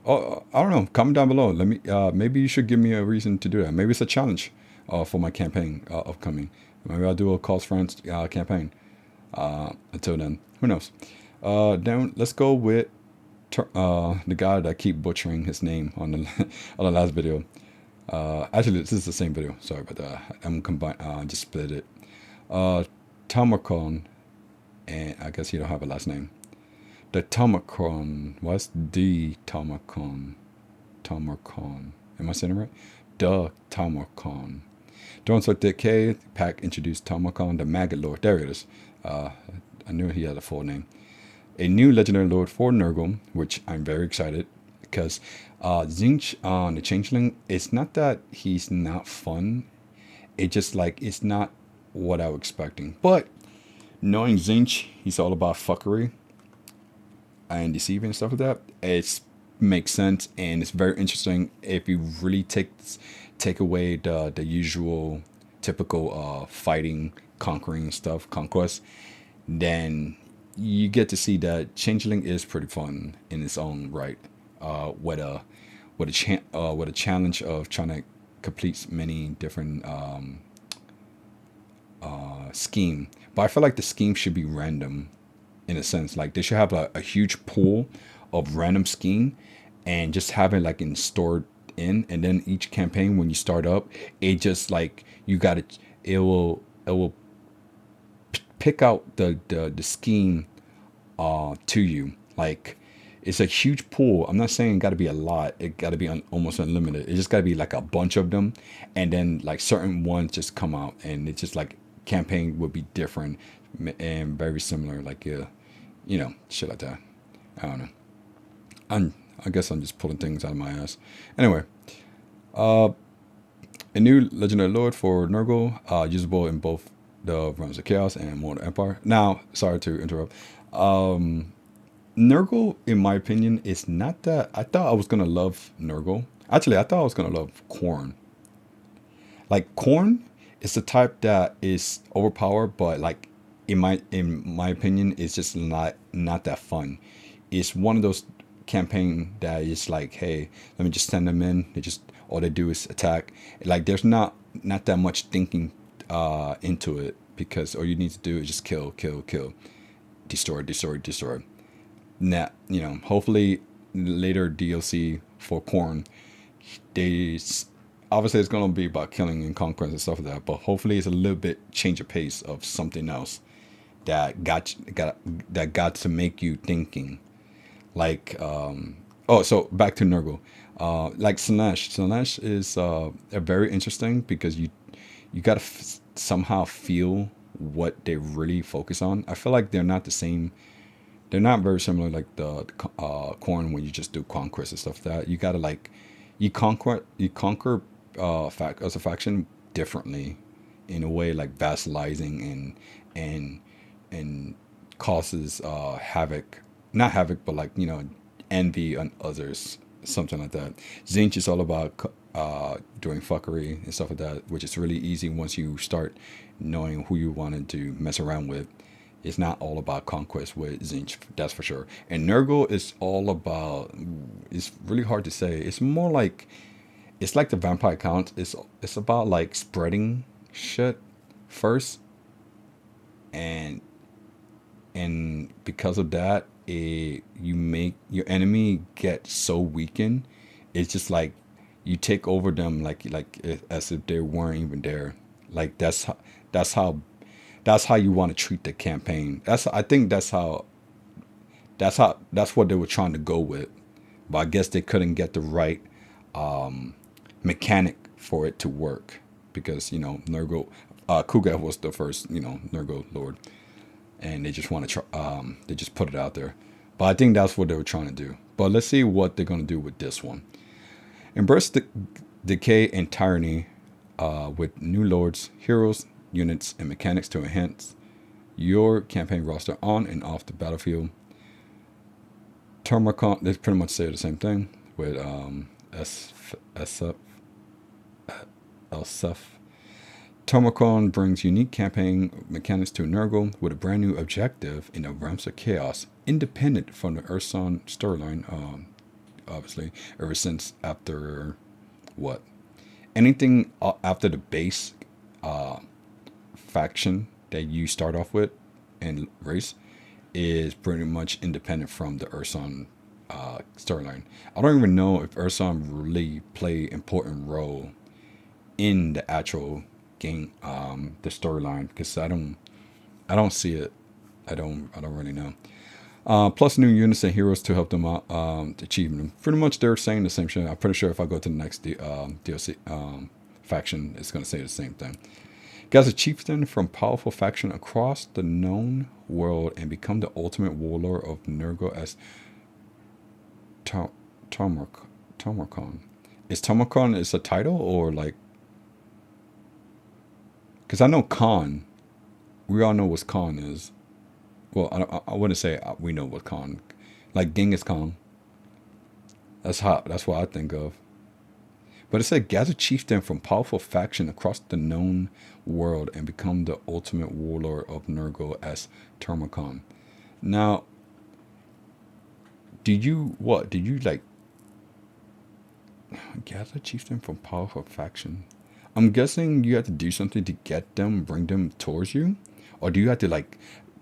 Oh, I don't know. Comment down below. Let me. Maybe you should give me a reason to do that. Maybe it's a challenge for my campaign upcoming. Maybe I'll do a Carl's Friends campaign. Until then, who knows? Then let's go with the guy that I keep butchering his name on the on the last video. Actually, this is the same video. Sorry about that. I'm just split it. Tamurkhan, and I guess you don't have a last name. The Tamurkhan. What's the Tamurkhan? Tamurkhan. Am I saying it right? The Tamurkhan. Dwarfs of Decay pack introduced Tamurkhan, the Maggot Lord. There it is. I knew he had a full name. A new legendary lord for Nurgle, which I'm very excited because Tzeentch on the Changeling, it's not that he's not fun. It just like it's not what I was expecting. But knowing Tzeentch, he's all about fuckery and deceiving and stuff like that. It makes sense and it's very interesting if you really take away the usual typical fighting, conquering stuff, conquest. Then you get to see that Changeling is pretty fun in its own right. With a challenge of trying to complete many different scheme. But I feel like the scheme should be random in a sense. Like they should have a huge pool of random scheme and just have it like in stored in, and then each campaign when you start up, it just like you got it will pick out the scheme to you. Like it's a huge pool. I'm not saying it got to be a lot. It got to be almost unlimited. It just got to be like a bunch of them, and then like certain ones just come out, and it's just like campaign would be different and very similar. Like shit like that. I don't know. I guess I'm just pulling things out of my ass. Anyway, a new legendary lord for Nurgle, usable in both the Realms of Chaos and Immortal Empire. Now, sorry to interrupt. Nurgle, in my opinion, is not that. I thought I was gonna love Nurgle. Actually, I thought I was gonna love Khorne. Like Khorne is the type that is overpowered, but like in my opinion, it's just not that fun. It's one of those campaign that is like, hey, let me just send them in. They just all they do is attack. Like there's not that much thinking into it because all you need to do is just kill, destroy. Now, hopefully later DLC for Khorne, obviously it's gonna be about killing and conquest and stuff like that, but hopefully it's a little bit change of pace of something else that got to make you thinking. Like so back to Nurgle. Like Slaanesh is very interesting because you gotta somehow feel what they really focus on. I feel like they're not the same. They're not very similar like the Khorne when you just do conquest and stuff like that. You gotta like you conquer as a faction differently in a way, like vassalizing and causes havoc. Not havoc, but like envy on others, something like that. Tzeentch is all about doing fuckery and stuff like that, which is really easy once you start knowing who you wanted to mess around with. It's not all about conquest with Tzeentch, that's for sure. And Nurgle is all about. It's really hard to say. It's more like it's like the vampire count. It's about like spreading shit first, and because of that, you make your enemy get so weakened. It's just like you take over them like as if they weren't even there. Like that's how you want to treat the campaign. That's what they were trying to go with, but I guess they couldn't get the right mechanic for it to work because Nurgle, Kuga was the first Nurgle lord. And they just want to try. They just put it out there, but I think that's what they were trying to do. But let's see what they're gonna do with this one. Embrace the decay and tyranny with new lords, heroes, units, and mechanics to enhance your campaign roster on and off the battlefield. Tamurkhan, they pretty much say the same thing with Elspeth. Tamurkhan brings unique campaign mechanics to Nurgle with a brand new objective in the Realms of Chaos, independent from the Urson storyline, obviously, ever since after what? Anything after the base faction that you start off with and race is pretty much independent from the Urson storyline. I don't even know if Urson really play important role in the actual game, the storyline, because I don't see it. I don't really know. Plus new units and heroes to help them out achieving them. Pretty much they're saying the same shit. I'm pretty sure if I go to the next DLC faction, it's going to say the same thing. Guys, a chieftain from powerful faction across the known world and become the ultimate warlord of Nurgle as Tamurkhan. Is Tamurkhan is a title or like? Because I know Khan. We all know what Khan is. Well, I wouldn't say we know what Khan. Like Genghis Khan. That's hot. That's what I think of. But it said gather chieftain from powerful faction across the known world and become the ultimate warlord of Nurgle as Tamurkhan. Now, did you like gather chieftain from powerful faction? I'm guessing you have to do something to get them, bring them towards you, or do you have to like?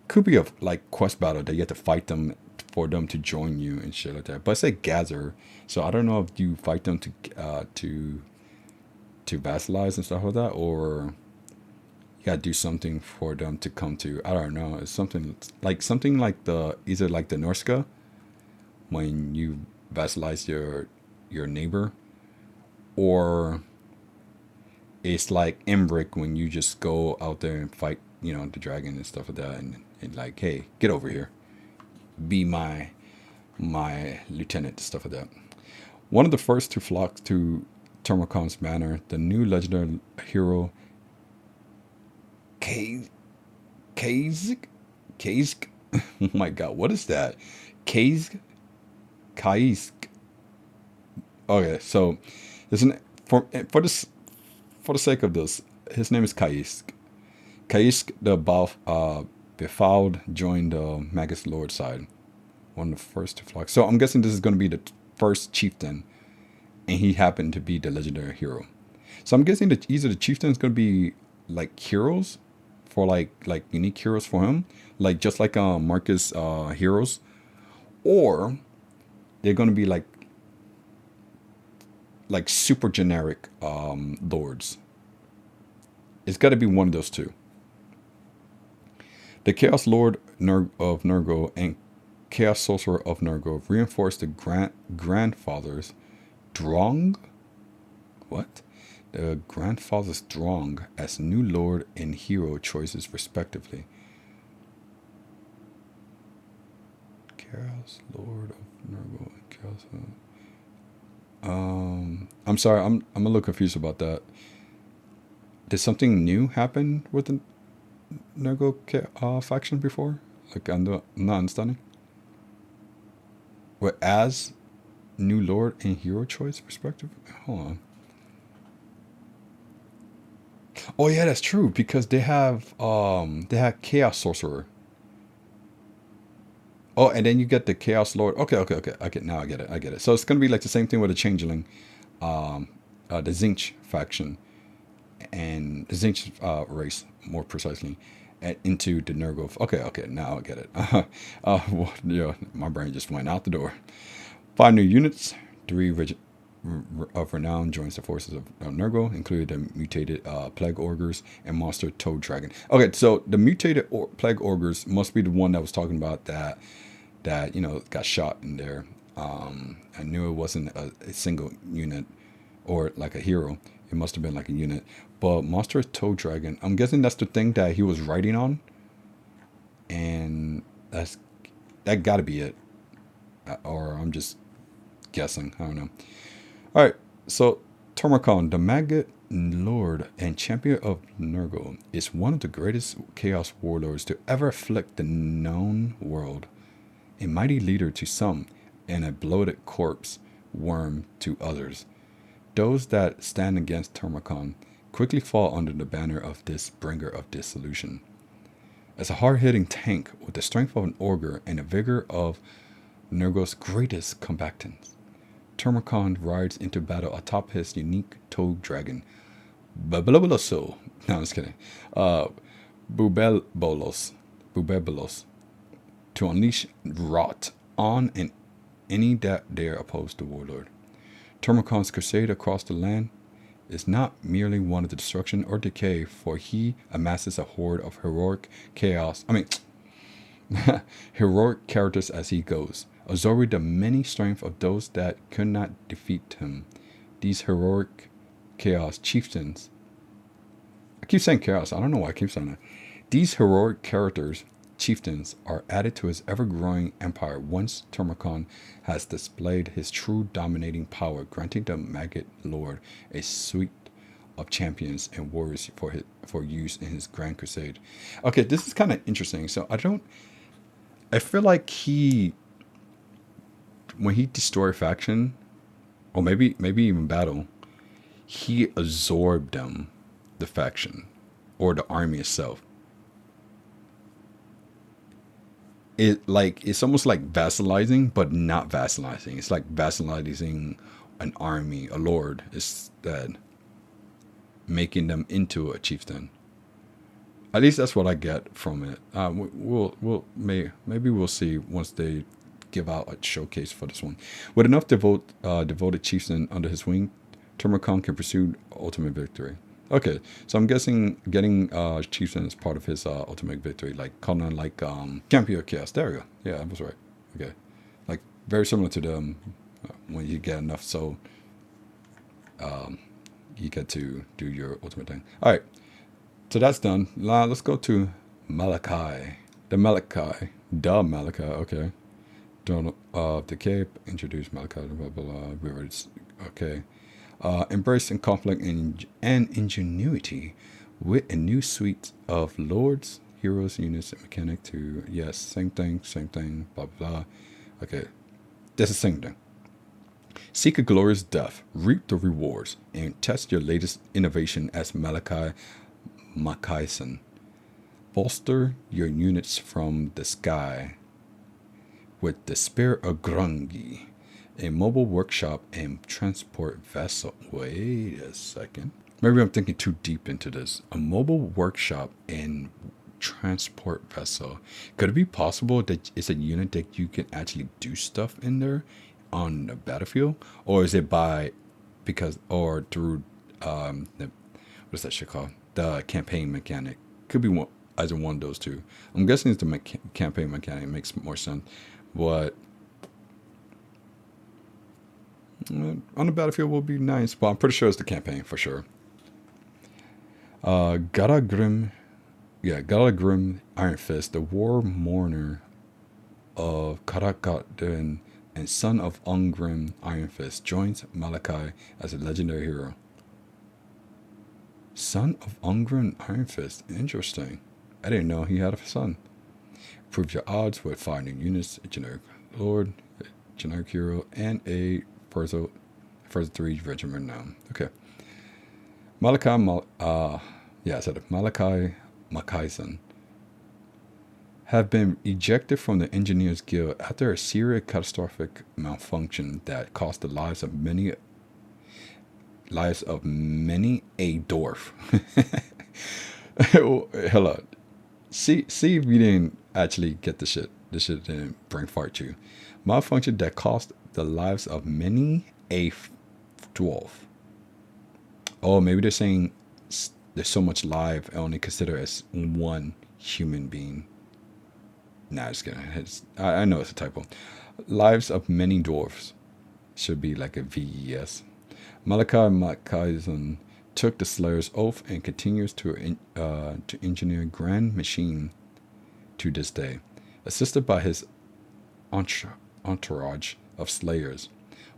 Could be a like quest battle that you have to fight them for them to join you and shit like that. But it said gather, so I don't know if you fight them to vassalize and stuff like that, or you gotta do something for them to come to. I don't know. It's something like the either like the Norska when you vassalize your neighbor, or it's like Embrick when you just go out there and fight, the dragon and stuff like that, and like, hey, get over here, be my lieutenant, stuff like that. One of the first to flock to Tamurkhan's manor, the new legendary hero Kayzk. Oh my god, what is that? Kayzk. Okay, so isn't for the sake of this, his name is Kayzk. Kayzk, the Befouled, joined the Maggot's Lord side. One of the first to flock. So I'm guessing this is going to be the first chieftain, and he happened to be the legendary hero. So I'm guessing that either the chieftain is going to be like heroes for like unique heroes for him, like just like Marcus heroes, or they're going to be like super generic lords. It's got to be one of those two. The Chaos Lord of Nurgle and Chaos Sorcerer of Nurgle reinforce the grandfathers Drong. What? The grandfathers Drong as new Lord and hero choices respectively. Chaos Lord of Nurgle and Chaos. I'm sorry. I'm a little confused about that. Did something new happen with the Nurgle faction before? Like I'm not understanding. What as new Lord and hero choice perspective? Hold on. Oh yeah, that's true because they have Chaos Sorcerer. Oh, and then you get the Chaos Lord. Okay. Now I get it. So it's gonna be like the same thing with the Changeling, the Tzeentch faction, and the Tzeentch race more precisely, into the Nurgle. Okay, now I get it. My brain just went out the door. 5 new units, 3 of Renown joins the forces of Nurgle, including the mutated Plague Ogres and monster Toad Dragon. Okay, so the mutated Plague Ogres must be the one that was talking about that got shot in there. I knew it wasn't a single unit or like a hero. It must have been like a unit. But monster Toad Dragon, I'm guessing that's the thing that he was riding on, and that got to be it. Or I'm just guessing. I don't know. All right, so Tamurkhan, the Maggot Lord and champion of Nurgle, is one of the greatest chaos warlords to ever afflict the known world. A mighty leader to some, and a bloated corpse worm to others. Those that stand against Tamurkhan quickly fall under the banner of this bringer of dissolution. As a hard-hitting tank with the strength of an ogre and the vigor of Nurgle's greatest combatants, Tamurkhan rides into battle atop his unique toad dragon, Babaloso. No, I'm just kidding. Bubebolos, to unleash rot on any that dare oppose the warlord. Tamurkhan's crusade across the land is not merely one of the destruction or decay, for he amasses a horde of heroic characters as he goes, absorbing the many strength of those that could not defeat him. These heroic chaos chieftains. I keep saying chaos. I don't know why I keep saying that. These heroic chieftains are added to his ever-growing empire once Tamurkhan has displayed his true dominating power, granting the Maggot Lord a suite of champions and warriors for use in his grand crusade. Okay, this is kind of interesting. So I feel like when he destroyed faction, or maybe even battle, he absorbed them, the faction, or the army itself. It's almost like vassalizing, but not vassalizing. It's like vassalizing an army, a lord, instead, making them into a chieftain. At least that's what I get from it. Maybe we'll see once they give out a showcase for this one. With enough devoted chieftain under his wing, Tamurkhan can pursue ultimate victory. Okay, so I'm guessing getting chieftain is part of his ultimate victory, like kind of like Champion of Chaos. There we go. Yeah, I was right. Okay, like very similar to them when you get enough, so you get to do your ultimate thing. All right, so that's done. Let's go to Malakai. The Malakai. Okay. Dawn of Decay. Introduce Malakai. Blah blah blah. Okay. Embracing conflict and ingenuity with a new suite of lords, heroes, units, and mechanic to, yes, same thing, blah, blah, blah. Okay, that's the same thing. Seek a glorious death, reap the rewards, and test your latest innovation as Makaisson. Bolster your units from the sky with the Spear of Grungi, a mobile workshop and transport vessel. Wait a second. Maybe I'm thinking too deep into this. A mobile workshop and transport vessel. Could it be possible that it's a unit that you can actually do stuff in there on the battlefield? Or is it through what's that shit called? The campaign mechanic. Could be either one of those two. I'm guessing it's the campaign mechanic. It makes more sense. But on the battlefield will be nice, but I'm pretty sure it's the campaign for sure. Garagrim, Ironfist, the War-mourner of Karak and son of Ungrim, Ironfist, joins Malakai as a legendary hero. Son of Ungrim, Ironfist, interesting. I didn't know he had a son. Improve your odds with finding units, a generic lord, a generic hero, and a First 3 Regiment of Renown. Okay. Malakai, Makaisson have been ejected from the Engineers Guild after a serious catastrophic malfunction that cost the lives of many a dwarf. Hello. See if you didn't actually get this shit. This shit didn't brain fart you. Malfunction that cost the lives of many a dwarf. Oh, maybe they're saying there's so much life I only consider as one human being. Nah, just kidding. I know it's a typo. Lives of many dwarfs should be like a VES. Makaisson took the Slayer's oath and continues to engineer grand machine to this day, assisted by his entourage of slayers.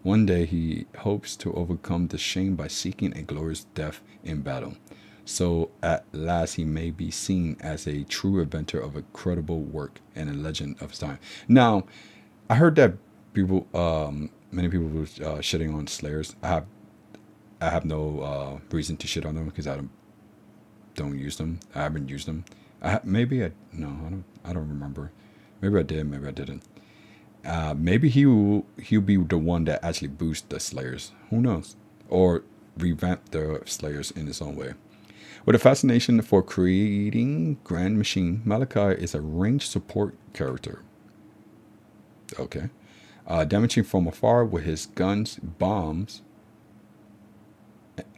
One day he hopes to overcome the shame by seeking a glorious death in battle. So at last he may be seen as a true inventor of incredible work and a legend of his time. Now, I heard that many people were shitting on slayers. I have no reason to shit on them because I don't use them. I haven't used them. Maybe I no, I don't remember. Maybe I did, maybe I didn't. Maybe he'll be the one that actually boosts the Slayers. Who knows? Or revamp the Slayers in his own way. With a fascination for creating Grand Machine, Malakai is a ranged support character. Okay. Damaging from afar with his guns, bombs,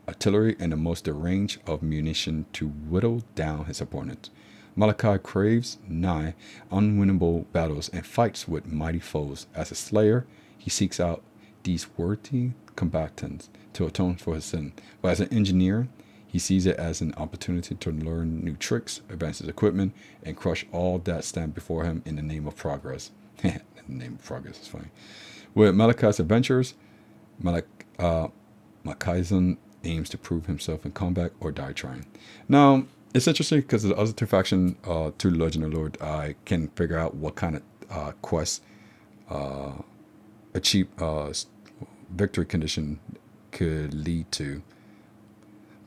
artillery, and the most range of munition to whittle down his opponents. Malakai craves nigh unwinnable battles and fights with mighty foes. As a slayer, he seeks out these worthy combatants to atone for his sin. But as an engineer, he sees it as an opportunity to learn new tricks, advance his equipment, and crush all that stand before him in the name of progress. In the name of progress is funny. With Malakai's adventures, Makaisson aims to prove himself in combat or die trying. Now, it's interesting because the other two faction, two Legendary Lord, I can figure out what kind of quest achieve victory condition could lead to.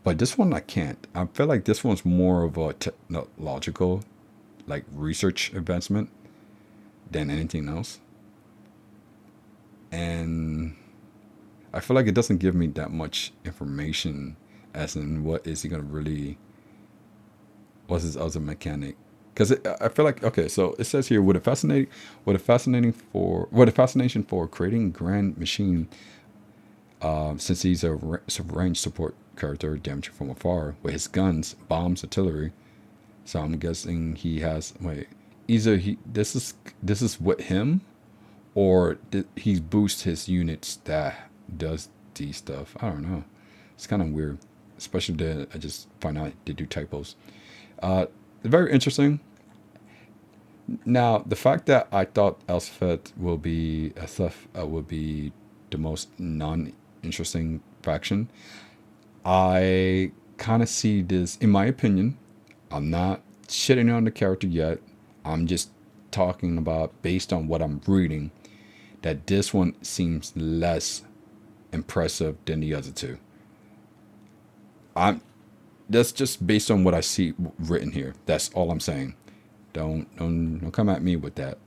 But this one I can't. I feel like this one's more of a technological, like research advancement than anything else. And I feel like it doesn't give me that much information as in what is he going to really, what's his other mechanic. Because I feel like, okay, so it says here, with a fascination for creating grand machine, since he's a range support character, damaging from afar, with his guns, bombs, artillery. So I'm guessing he has, either this is with him, or he boosts his units that does these stuff. I don't know. It's kind of weird, especially that I just find out they do typos. Very interesting. Now, the fact that I thought Elspeth will be the most non-interesting faction, I kind of see this, in my opinion, I'm not shitting on the character yet. I'm just talking about, based on what I'm reading, that this one seems less impressive than the other two. That's just based on what I see written here. That's all I'm saying. Don't come at me with that.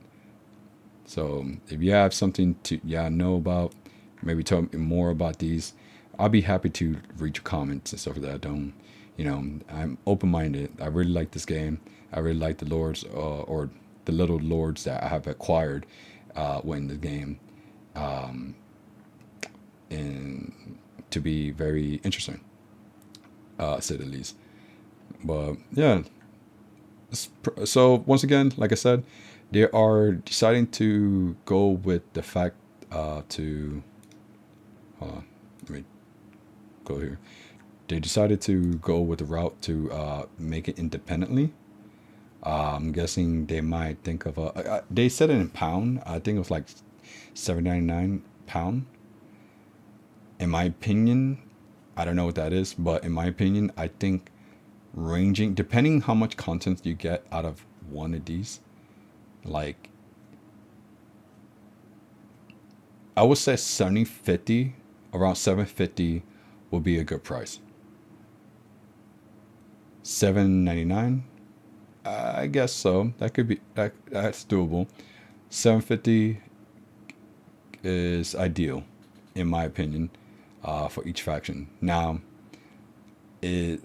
So if you have something to know about, maybe tell me more about these. I'll be happy to read your comments and stuff like that. I'm open-minded. I really like this game. I really like the lords, or the little lords that I have acquired when the game, and to be very interesting, say the least. But yeah, so once again, like I said, they are deciding to go with the fact to, hold on, let me go here. They decided to go with the route to make it independently. I'm guessing they might think of they said it in pound. I think it was like £7.99. In my opinion, I don't know what that is, but in my opinion, I think ranging, depending how much content you get out of one of these, like, I would say 750, around 750 would be a good price. $7.99, I guess so. That could be that's doable. 750 is ideal, in my opinion, for each faction. Now, would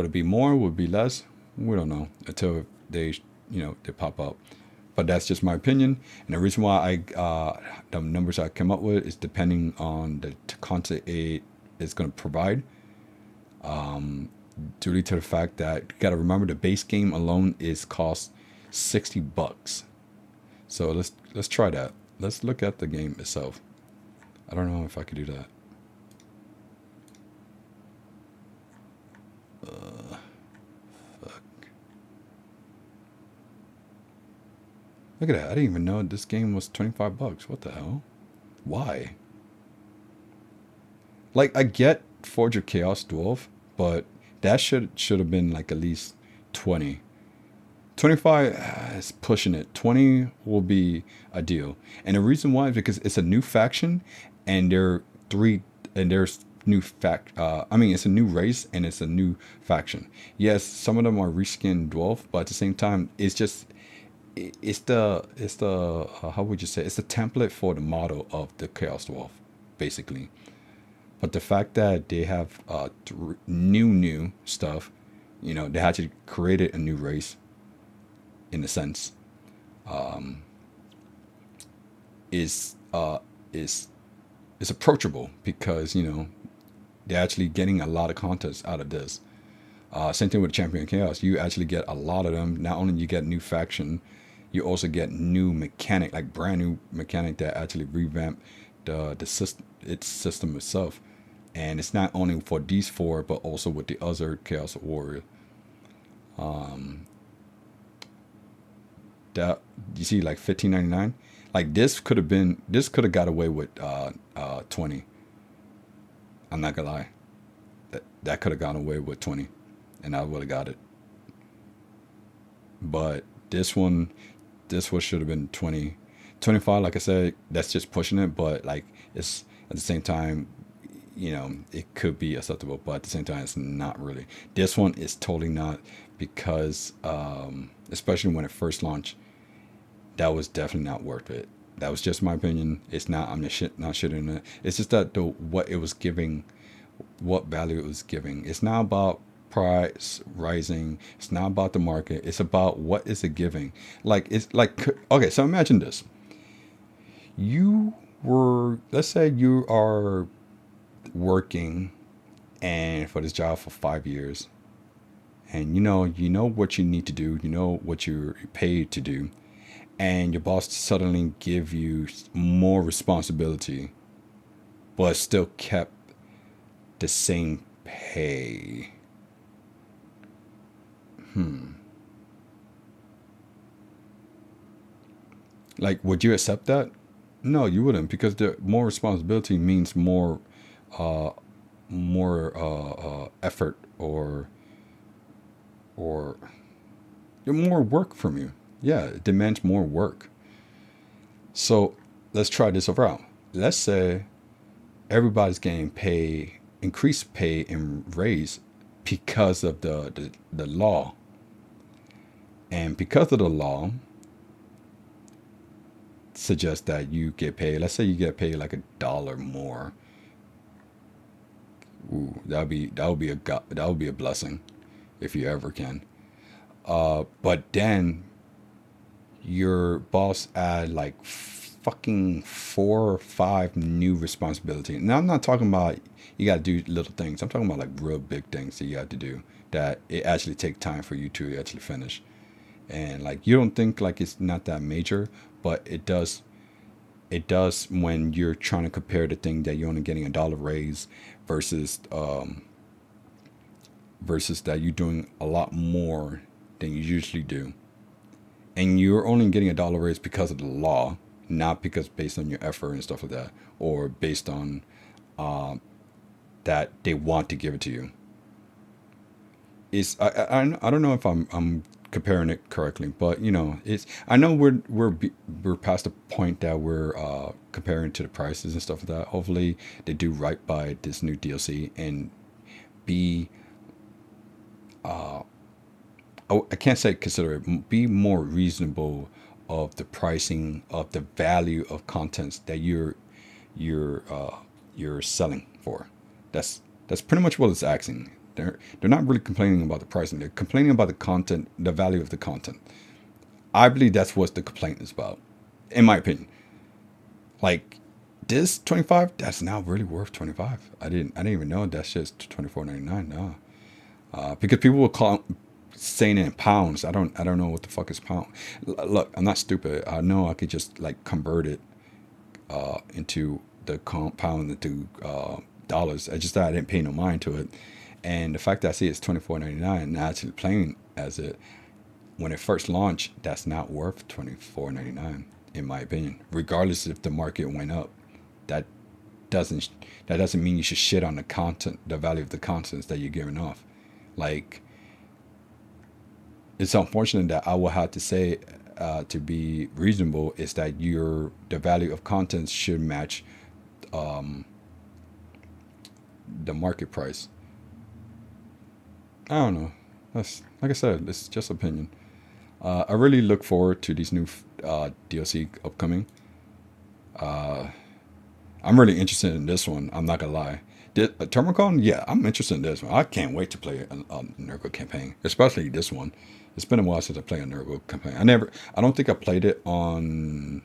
it be more? Would it be less? We don't know until they pop up. But that's just my opinion. And the reason why the numbers I come up with is depending on the content it is going to provide. Due to the fact that you got to remember the base game alone cost $60. So let's try that. Let's look at the game itself. I don't know if I could do that. Fuck. Look at that. I didn't even know this game was $25. What the hell? Why? Like, I get Forge of Chaos Dwarf, but that should have been like at least 20. 25 is pushing it. 20 will be ideal. And the reason why is because it's a new faction, and there's new fact. I mean, it's a new race and it's a new faction. Yes, some of them are reskinned dwarf, but at the same time, it's just it's the how would you say, it's the template for the model of the chaos dwarf, basically. But the fact that they have new stuff, they actually created a new race in a sense, is is is approachable because they're actually getting a lot of content out of this. Same thing with Champion Chaos. You actually get a lot of them. Not only you get new faction, you also get new mechanic, like brand new mechanic that actually revamp the system, its system itself. And it's not only for these four, but also with the other Chaos Warrior. That you see, like 15.99. Like this could have got away with 20. I'm not gonna lie. That could have gone away with 20, and I would have got it. But this one should have been 20, 25. Like I said, that's just pushing it. But like it's at the same time, it could be acceptable. But at the same time, it's not really. This one is totally not because, especially when it first launched, that was definitely not worth it. That was just my opinion. It's not. I'm just not shitting it. It's just that what it was giving, what value it was giving. It's not about price rising. It's not about the market. It's about what is it giving. Like it's like, okay. So imagine this. Let's say you are working and for this job for 5 years, and you know what you need to do. You know what you're paid to do, and your boss suddenly give you more responsibility, but still kept the same pay. Like, would you accept that? No, you wouldn't, because the more responsibility means more effort, or more work from you. Yeah, it demands more work. So let's try this around. Let's say everybody's getting increased pay and raise because of the law. And because of the law, suggests that you get paid. Let's say you get paid like $1 more. Ooh, that would be a blessing if you ever can. But then your boss add like fucking 4 or 5 new responsibilities. Now I'm not talking about you got to do little things. I'm talking about like real big things that you have to do that it actually take time for you to actually finish. And like you don't think like it's not that major, but it does. It does when you're trying to compare the thing that you're only getting $1 raise versus versus that you're doing a lot more than you usually do, and you're only getting $1 raise because of the law, not because based on your effort and stuff like that, or based on that they want to give it to you. I don't know if I'm comparing it correctly, but it's, I know we're past the point that we're comparing to the prices and stuff like that. Hopefully they do right by this new DLC and be I can't say consider it, be more reasonable of the pricing of the value of contents that you're selling for. That's pretty much what it's asking. They're not really complaining about the pricing. They're complaining about the content, the value of the content. I believe that's what the complaint is about, in my opinion. Like this 25, that's now really worth 25. I didn't even know that's just 24.99. No, because people will call saying it in pounds. I don't know what the fuck is pound. Look, I'm not stupid. I know I could just like convert it into the pound into dollars. I just thought I didn't pay no mind to it. And the fact that I see it's $24.99 and actually playing as it when it first launched, that's not worth $24.99 in my opinion. Regardless if the market went up, that doesn't mean you should shit on the content, the value of the contents that you're giving off. Like, it's unfortunate that I will have to say to be reasonable is that the value of contents should match the market price. I don't know. That's like I said, it's just opinion. I really look forward to these new DLC upcoming. I'm really interested in this one. I'm not gonna lie. Tamurkhan, yeah, I'm interested in this one. I can't wait to play a Nurgle campaign, especially this one. It's been a while since I played a Nurgle campaign. I don't think I played it on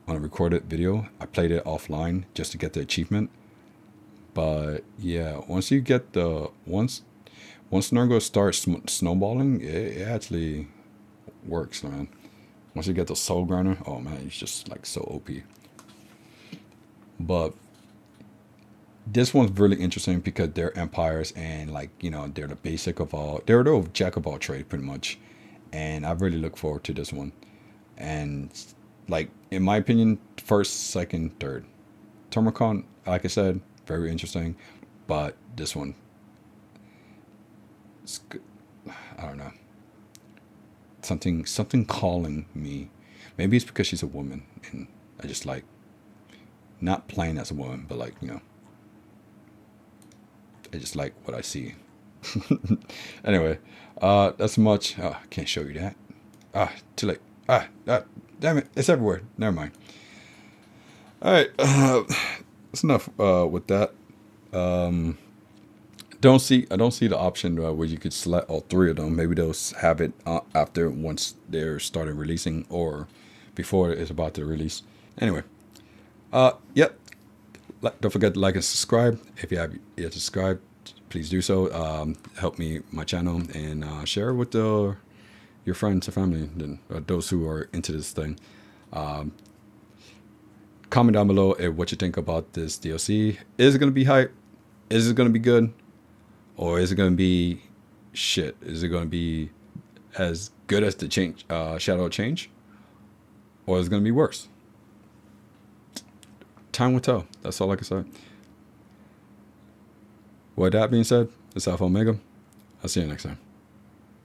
a recorded video. I played it offline just to get the achievement. But yeah, once Nurgle starts snowballing, it actually works, man. Once you get the Soul Grinder, oh man, it's just like so OP. But this one's really interesting because they're empires and like, you know, they're the basic of all, they're the jack of all trade pretty much. And I really look forward to this one. And like, in my opinion, first, second, third. Tamurkhan, like I said, very interesting. But this one, I don't know. Something calling me. Maybe it's because she's a woman and I just like, not playing as a woman, but like, you know, I just like what I see. Anyway, that's much. Oh, I can't show you that. Too late. Damn it, it's everywhere. Never mind. All right, that's enough with that. I don't see the option where you could select all three of them. Maybe they'll have it after once they're started releasing or before it's about to release. Anyway, yep. Don't forget to like and subscribe. If you have yet to subscribe, please do so. Help me, my channel, and share with your friends and family, and those who are into this thing. Comment down below what you think about this DLC. Is it going to be hype? Is it going to be good? Or is it going to be shit? Is it going to be as good as the Shadow Change? Or is it going to be worse? Time will tell. That's all I can say. With that being said, it's Alpha Omega. I'll see you next time.